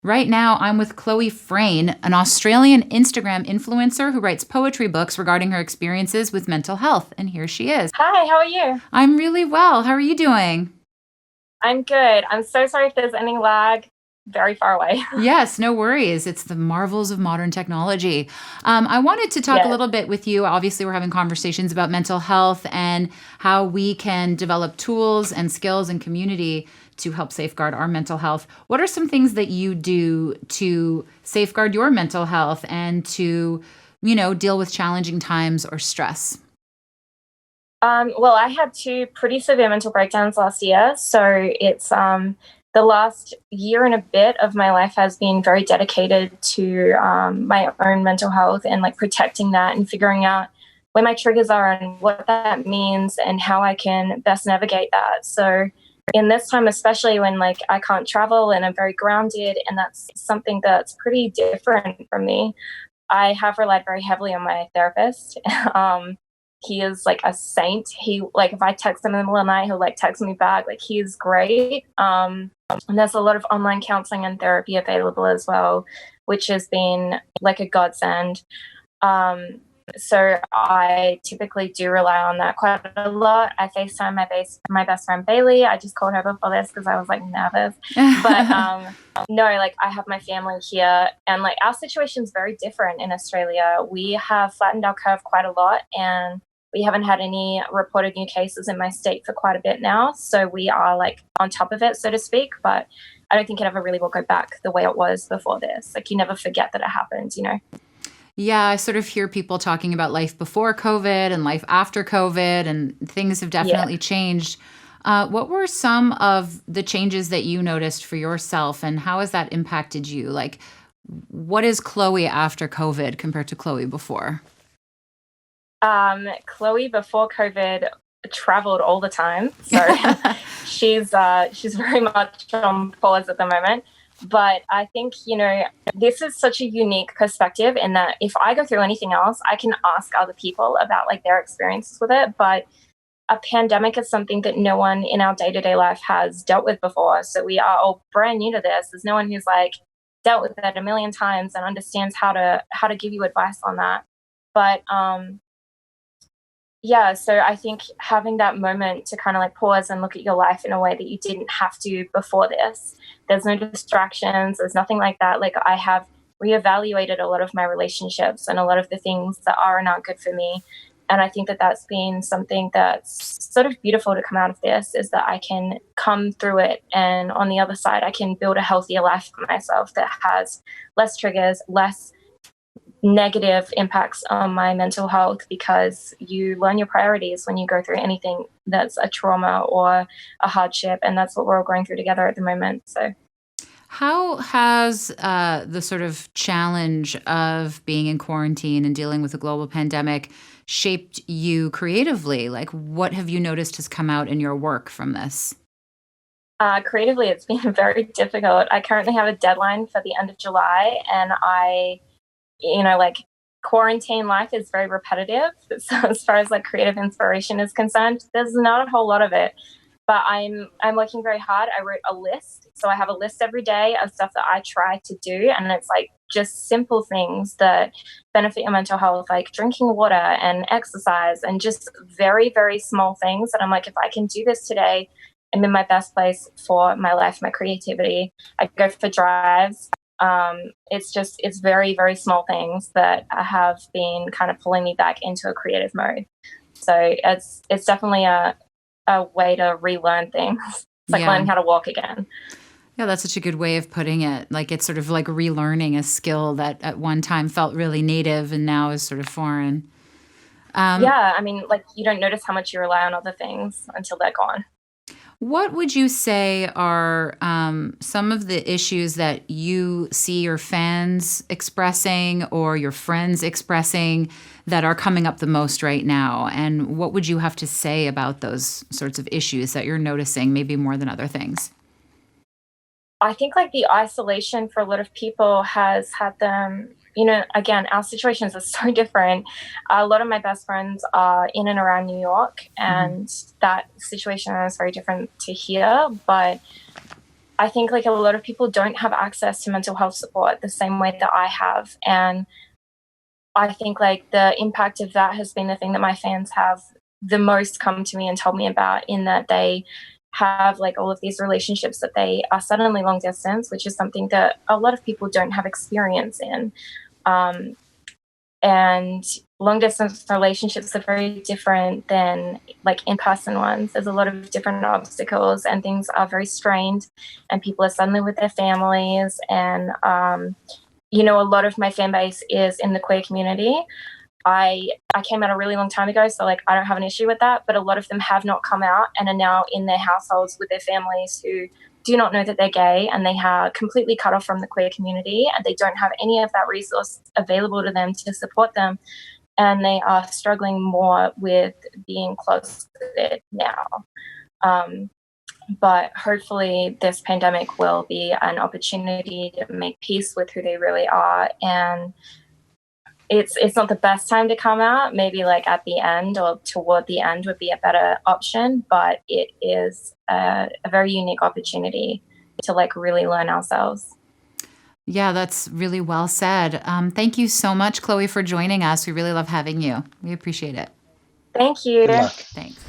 Right now, I'm with Chloe Frayne, an Australian Instagram influencer who writes poetry books regarding her experiences with mental health. And here she is. Hi, how are you? I'm really well. How are you doing? I'm good. I'm so sorry if there's any lag. Very far away. Yes, no worries. It's the marvels of modern technology. I wanted to talk a Yes. little bit with you. Obviously, we're having conversations about mental health and how we can develop tools and skills and community to help safeguard our mental health. What are some things that you do to safeguard your mental health and to, deal with challenging times or stress? Well, I had two pretty severe mental breakdowns last year. So it's the last year and a bit of my life has been very dedicated to my own mental health and like protecting that and figuring out where my triggers are and what that means and how I can best navigate that. So in this time, especially when like I can't travel and I'm very grounded, and that's something that's pretty different from me. I have relied very heavily on my therapist. He is like a saint. He like if I text him in the middle of the night, he'll like text me back. Like he's great. And there's a lot of online counseling and therapy available as well, which has been like a godsend. Um, so I typically do rely on that quite a lot. I FaceTime my best friend Bailey. I just called her before this because I was like nervous. But no, like I have my family here, and like our situation's very different in Australia. We have flattened our curve quite a lot, and we haven't had any reported new cases in my state for quite a bit now. So we are like on top of it, so to speak. But I don't think it ever really will go back the way it was before this. Like you never forget that it happened. Yeah, I sort of hear people talking about life before COVID and life after COVID, and things have Yeah. definitely changed. What were some of the changes that you noticed for yourself, and how has that impacted you? Like, what is Chloe after COVID compared to Chloe before? Chloe before COVID traveled all the time, so she's very much on pause at the moment. But I think this is such a unique perspective in that if I go through anything else, I can ask other people about like their experiences with it. But a pandemic is something that no one in our day to day life has dealt with before, so we are all brand new to this. There's no one who's like dealt with it a million times and understands how to give you advice on that. But yeah, so I think having that moment to kind of like pause and look at your life in a way that you didn't have to before this. There's no distractions, there's nothing like that. Like I have reevaluated a lot of my relationships and a lot of the things that are not good for me. And I think that that's been something that's sort of beautiful to come out of this, is that I can come through it. And on the other side, I can build a healthier life for myself that has less triggers, less negative impacts on my mental health, because you learn your priorities when you go through anything that's a trauma or a hardship, and that's what we're all going through together at the moment. So How has the sort of challenge of being in quarantine and dealing with a global pandemic shaped you creatively? Like, what have you noticed has come out in your work from this? creatively, it's been very difficult. I currently have a deadline for the end of July, and like quarantine life is very repetitive. So as far as like creative inspiration is concerned, there's not a whole lot of it. But I'm working very hard. I wrote a list. So I have a list every day of stuff that I try to do. And it's like just simple things that benefit your mental health, like drinking water and exercise, and just very, very small things that I'm like, if I can do this today, I'm in my best place for my life, my creativity. I go for drives. It's very, very small things that have been kind of pulling me back into a creative mode. So it's definitely a way to relearn things. It's like Yeah. learning how to walk again. Yeah, that's such a good way of putting it. Like, it's sort of like relearning a skill that at one time felt really native and now is sort of foreign. Um, Yeah, I mean, like you don't notice how much you rely on other things until they're gone. What would you say are some of the issues that you see your fans expressing or your friends expressing that are coming up the most right now? And what would you have to say about those sorts of issues that you're noticing, maybe more than other things? I think like the isolation for a lot of people has had them, again, our situations are so different. A lot of my best friends are in and around New York, Mhm. and that situation is very different to here. But I think like a lot of people don't have access to mental health support the same way that I have. And I think like the impact of that has been the thing that my fans have the most come to me and told me about, in that they have like all of these relationships that they are suddenly long distance, which is something that a lot of people don't have experience in. Um, and long distance relationships are very different than like in-person ones. There's a lot of different obstacles and things are very strained, and people are suddenly with their families. And you know, a lot of my fan base is in the queer community. I came out a really long time ago, so like I don't have an issue with that, but a lot of them have not come out and are now in their households with their families who do not know that they're gay, and they are completely cut off from the queer community, and they don't have any of that resource available to them to support them, and they are struggling more with being closeted now. Um, but hopefully this pandemic will be an opportunity to make peace with who they really are. And it's not the best time to come out. Maybe like at the end or toward the end would be a better option, but it is a very unique opportunity to like really learn ourselves. Yeah, that's really well said. Thank you so much, Chloe, for joining us. We really love having you. We appreciate it. Thank you. Good luck. Thanks.